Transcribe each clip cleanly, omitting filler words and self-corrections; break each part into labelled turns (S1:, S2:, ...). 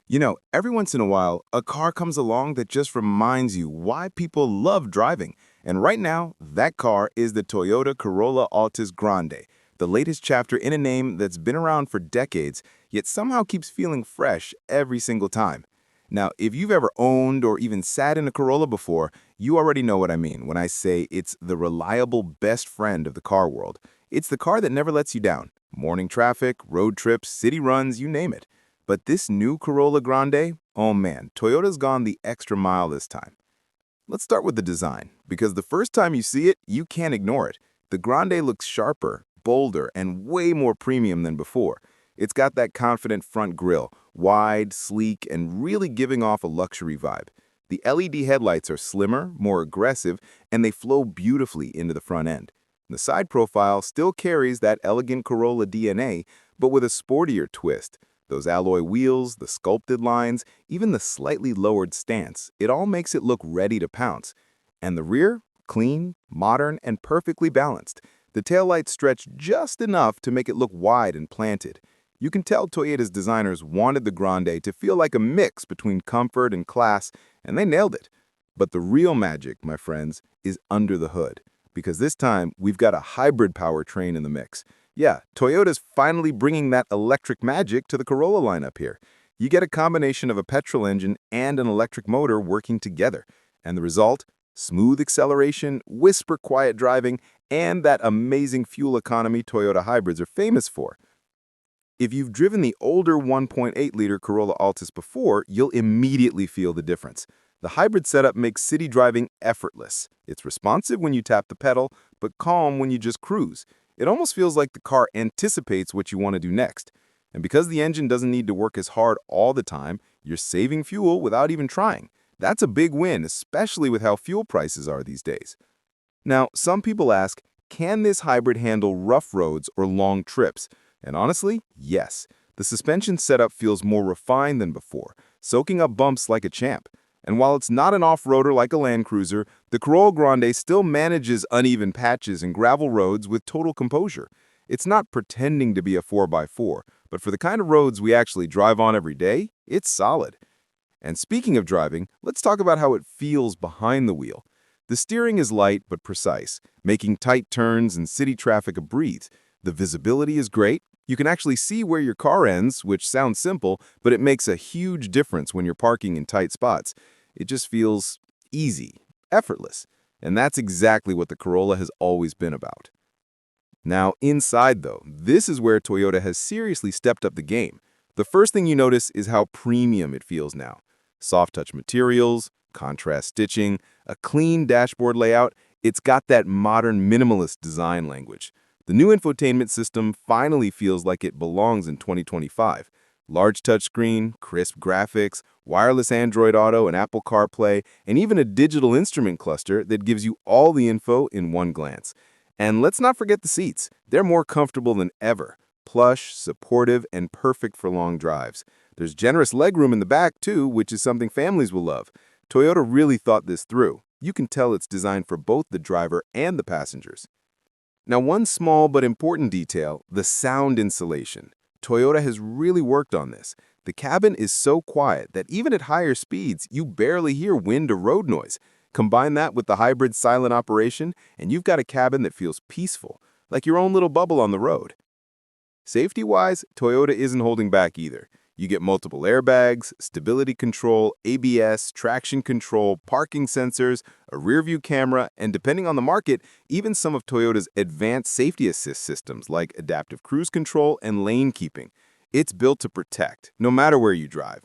S1: Every once in a while, a car comes along that just reminds you why people love driving. And right now, that car is the Toyota Corolla Altis Grande, the latest chapter in a name that's been around for decades, yet somehow keeps feeling fresh every single time. Now, if you've ever owned or even sat in a Corolla before, you already know what I mean when I say it's the reliable best friend of the car world. It's the car that never lets you down. Morning traffic, road trips, city runs, you name it. But this new Corolla Grande, oh man, Toyota's gone the extra mile this time. Let's start with the design, because the first time you see it, you can't ignore it. The Grande looks sharper, bolder, and way more premium than before. It's got that confident front grille, wide, sleek, and really giving off a luxury vibe. The LED headlights are slimmer, more aggressive, and they flow beautifully into the front end. The side profile still carries that elegant Corolla DNA, but with a sportier twist. Those alloy wheels, the sculpted lines, even the slightly lowered stance, it all makes it look ready to pounce. And the rear? Clean, modern, and perfectly balanced. The taillights stretch just enough to make it look wide and planted. You can tell Toyota's designers wanted the Grande to feel like a mix between comfort and class, and they nailed it. But the real magic, my friends, is under the hood. Because this time, we've got a hybrid powertrain in the mix. Yeah, Toyota's finally bringing that electric magic to the Corolla lineup here. You get a combination of a petrol engine and an electric motor working together. And the result? Smooth acceleration, whisper quiet driving, and that amazing fuel economy Toyota hybrids are famous for. If you've driven the older 1.8-liter Corolla Altis before, you'll immediately feel the difference. The hybrid setup makes city driving effortless. It's responsive when you tap the pedal, but calm when you just cruise. It almost feels like the car anticipates what you want to do next. And because the engine doesn't need to work as hard all the time, you're saving fuel without even trying. That's a big win, especially with how fuel prices are these days. Now, some people ask, can this hybrid handle rough roads or long trips? And honestly, yes. The suspension setup feels more refined than before, soaking up bumps like a champ. And while it's not an off-roader like a Land Cruiser, the Corolla Grande still manages uneven patches and gravel roads with total composure. It's not pretending to be a 4x4, but for the kind of roads we actually drive on every day, it's solid. And speaking of driving, let's talk about how it feels behind the wheel. The steering is light but precise, making tight turns and city traffic a breeze. The visibility is great. You can actually see where your car ends, which sounds simple, but it makes a huge difference when you're parking in tight spots. It just feels easy, effortless. And that's exactly what the Corolla has always been about. Now, inside though, this is where Toyota has seriously stepped up the game. The first thing you notice is how premium it feels now. Soft touch materials, contrast stitching, a clean dashboard layout. It's got that modern minimalist design language. The new infotainment system finally feels like it belongs in 2025. Large touchscreen, crisp graphics, wireless Android Auto and Apple CarPlay, and even a digital instrument cluster that gives you all the info in one glance. And let's not forget the seats. They're more comfortable than ever. Plush, supportive, and perfect for long drives. There's generous legroom in the back, too, which is something families will love. Toyota really thought this through. You can tell it's designed for both the driver and the passengers. Now, one small but important detail, the sound insulation. Toyota has really worked on this. The cabin is so quiet that even at higher speeds, you barely hear wind or road noise. Combine that with the hybrid silent operation, and you've got a cabin that feels peaceful, like your own little bubble on the road. Safety-wise, Toyota isn't holding back either. You get multiple airbags, stability control, ABS, traction control, parking sensors, a rear-view camera, and depending on the market, even some of Toyota's advanced safety assist systems like adaptive cruise control and lane keeping. It's built to protect, no matter where you drive.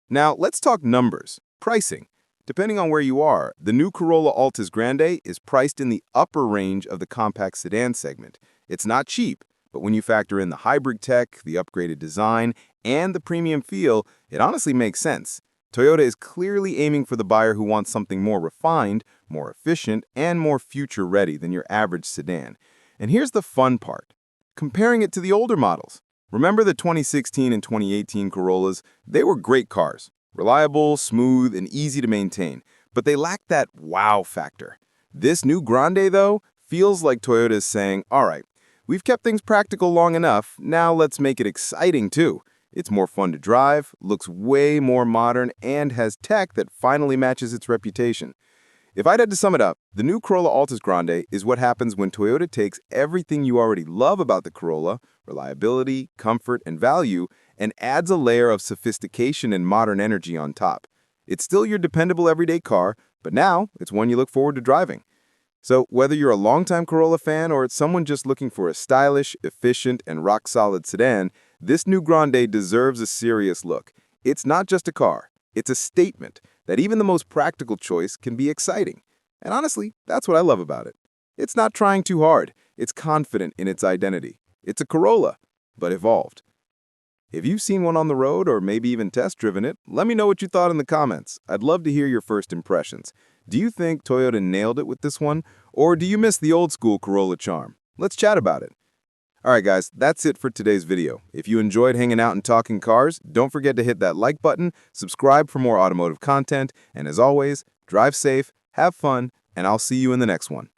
S1: Now, let's talk numbers. Pricing. Depending on where you are, the new Corolla Altis Grande is priced in the upper range of the compact sedan segment. It's not cheap, but when you factor in the hybrid tech, the upgraded design, and the premium feel, it honestly makes sense. Toyota is clearly aiming for the buyer who wants something more refined, more efficient, and more future-ready than your average sedan. And here's the fun part. Comparing it to the older models. Remember the 2016 and 2018 Corollas? They were great cars. Reliable, smooth, and easy to maintain. But they lacked that wow factor. This new Grande, though, feels like Toyota is saying, all right, we've kept things practical long enough, now let's make it exciting too. It's more fun to drive, looks way more modern, and has tech that finally matches its reputation. If I had to sum it up, the new Corolla Altis Grande is what happens when Toyota takes everything you already love about the Corolla, reliability, comfort, and value, and adds a layer of sophistication and modern energy on top. It's still your dependable everyday car, but now it's one you look forward to driving. So whether you're a longtime Corolla fan or it's someone just looking for a stylish, efficient, and rock-solid sedan, this new Grande deserves a serious look. It's not just a car, it's a statement that even the most practical choice can be exciting. And honestly, that's what I love about it. It's not trying too hard, it's confident in its identity. It's a Corolla, but evolved. If you've seen one on the road or maybe even test-driven it, let me know what you thought in the comments. I'd love to hear your first impressions. Do you think Toyota nailed it with this one, or do you miss the old-school Corolla charm? Let's chat about it. Alright guys, that's it for today's video. If you enjoyed hanging out and talking cars, don't forget to hit that like button, subscribe for more automotive content, and as always, drive safe, have fun, and I'll see you in the next one.